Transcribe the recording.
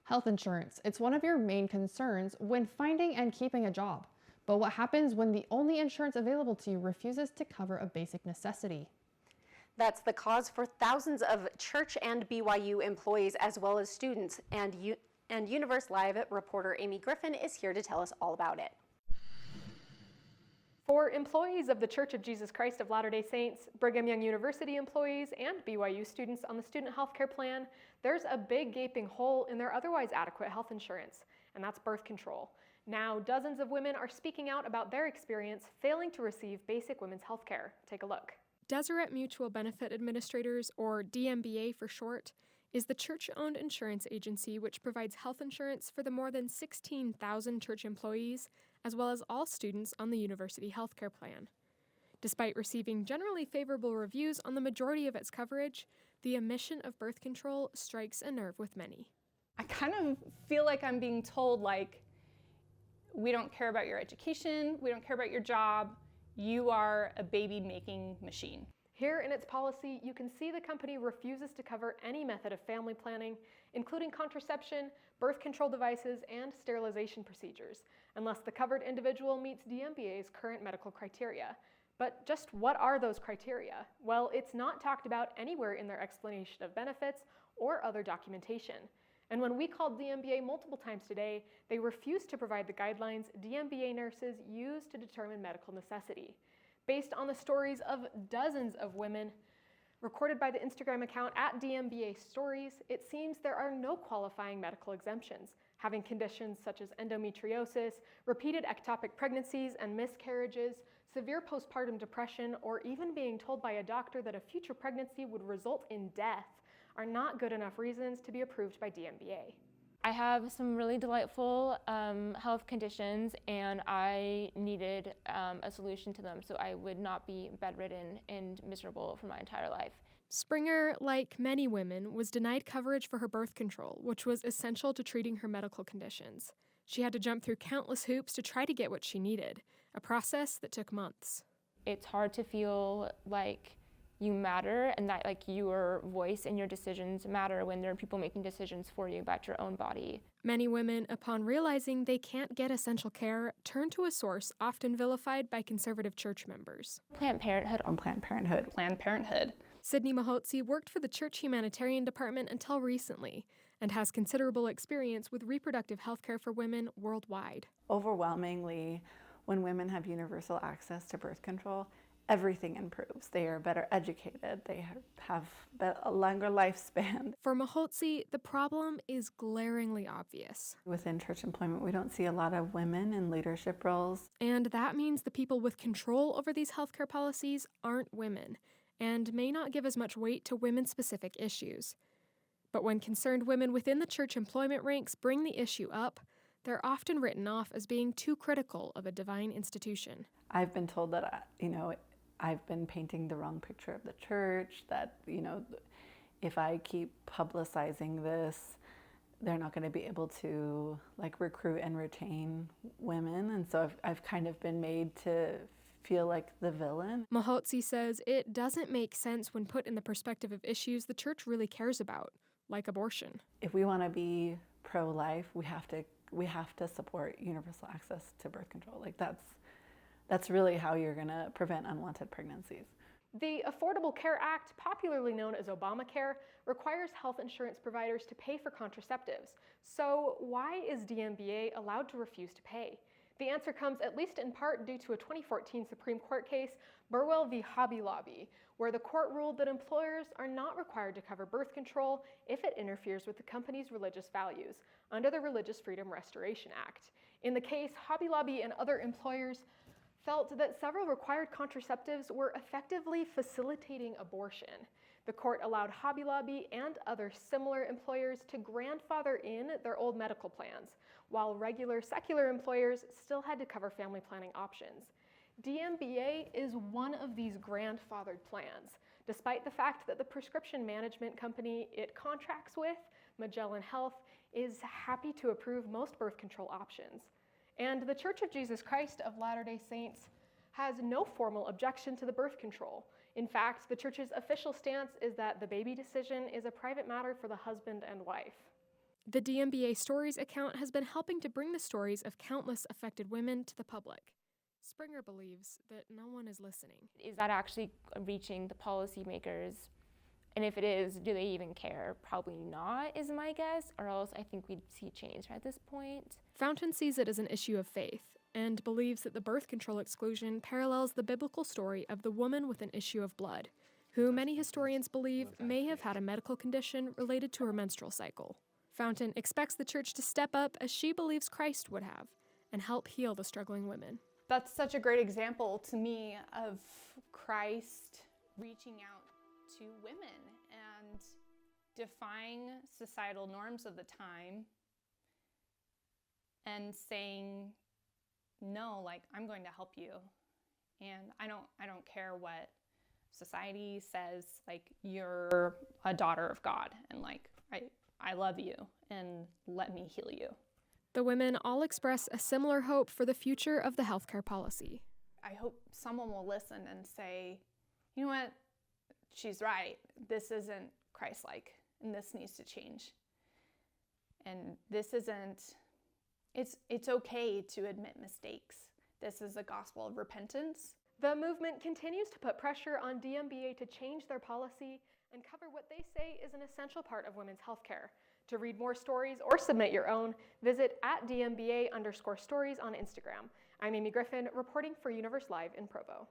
Health insurance. It's one of your main concerns when finding and keeping a job. But what happens when the only insurance available to you refuses to cover a basic necessity? That's the cause for thousands of church and BYU employees as well as students. And Universe Live reporter Amy Griffin is here to tell us all about it. For employees of the Church of Jesus Christ of Latter-day Saints, Brigham Young University employees, and BYU students on the student health care plan, there's a big gaping hole in their otherwise adequate health insurance, and that's birth control. Now, dozens of women are speaking out about their experience failing to receive basic women's health care. Take a look. Deseret Mutual Benefit Administrators, or DMBA for short, is the church-owned insurance agency which provides health insurance for the more than 16,000 church employees, as well as all students on the university healthcare plan. Despite receiving generally favorable reviews on the majority of its coverage, the omission of birth control strikes a nerve with many. I kind of feel like I'm being told, like, we don't care about your education, we don't care about your job, you are a baby-making machine. Here in its policy, you can see the company refuses to cover any method of family planning, including contraception, birth control devices, and sterilization procedures, unless the covered individual meets DMBA's current medical criteria. But just what are those criteria? Well, it's not talked about anywhere in their explanation of benefits or other documentation. And when we called DMBA multiple times today, they refused to provide the guidelines DMBA nurses use to determine medical necessity. Based on the stories of dozens of women recorded by the Instagram account at DMBA Stories, it seems there are no qualifying medical exemptions. Having conditions such as endometriosis, repeated ectopic pregnancies and miscarriages, severe postpartum depression, or even being told by a doctor that a future pregnancy would result in death are not good enough reasons to be approved by DMBA. I have some really delightful health conditions, and I needed a solution to them so I would not be bedridden and miserable for my entire life. Springer, like many women, was denied coverage for her birth control, which was essential to treating her medical conditions. She had to jump through countless hoops to try to get what she needed, a process that took months. It's hard to feel like you matter and that like your voice and your decisions matter when there are people making decisions for you about your own body. Many women, upon realizing they can't get essential care, turn to a source often vilified by conservative church members. Planned Parenthood. On Planned Parenthood. Planned Parenthood. Sydney Mahotzi worked for the church humanitarian department until recently and has considerable experience with reproductive health care for women worldwide. Overwhelmingly, when women have universal access to birth control, everything improves. They are better educated. They have a longer lifespan. For Mahotzi, the problem is glaringly obvious. Within church employment, we don't see a lot of women in leadership roles. And that means the people with control over these healthcare policies aren't women and may not give as much weight to women-specific issues. But when concerned women within the church employment ranks bring the issue up, they're often written off as being too critical of a divine institution. I've been told that, I've been painting the wrong picture of the church, that, if I keep publicizing this, they're not going to be able to recruit and retain women. And so I've kind of been made to feel like the villain. Mahotzi says it doesn't make sense when put in the perspective of issues the church really cares about, like abortion. If we want to be pro-life, we have to support universal access to birth control. That's really how you're going to prevent unwanted pregnancies. The Affordable Care Act, popularly known as Obamacare, requires health insurance providers to pay for contraceptives. So why is DMBA allowed to refuse to pay? The answer comes at least in part due to a 2014 Supreme Court case, Burwell v. Hobby Lobby, where the court ruled that employers are not required to cover birth control if it interferes with the company's religious values under the Religious Freedom Restoration Act. In the case, Hobby Lobby and other employers felt that several required contraceptives were effectively facilitating abortion. The court allowed Hobby Lobby and other similar employers to grandfather in their old medical plans, while regular secular employers still had to cover family planning options. DMBA is one of these grandfathered plans, despite the fact that the prescription management company it contracts with, Magellan Health, is happy to approve most birth control options. And the Church of Jesus Christ of Latter-day Saints has no formal objection to the birth control. In fact, the church's official stance is that the baby decision is a private matter for the husband and wife. The DMBA Stories account has been helping to bring the stories of countless affected women to the public. Springer believes that no one is listening. Is that actually reaching the policymakers? And if it is, do they even care? Probably not, is my guess, or else I think we'd see change at this point. Fountain sees it as an issue of faith and believes that the birth control exclusion parallels the biblical story of the woman with an issue of blood, who many historians believe may have had a medical condition related to her menstrual cycle. Fountain expects the church to step up as she believes Christ would have and help heal the struggling women. That's such a great example to me of Christ reaching out to women and defying societal norms of the time and saying, no, like, I'm going to help you. And I don't care what society says, like, you're a daughter of God, and like, I love you, and let me heal you. The women all express a similar hope for the future of the healthcare policy. I hope someone will listen and say, you know what, she's right. This isn't Christ-like, and this needs to change. And this isn't, it's okay to admit mistakes. This is a gospel of repentance. The movement continues to put pressure on DMBA to change their policy and cover what they say is an essential part of women's healthcare. To read more stories or submit your own, visit @DMBA_stories on Instagram. I'm Amy Griffin, reporting for Universe Live in Provo.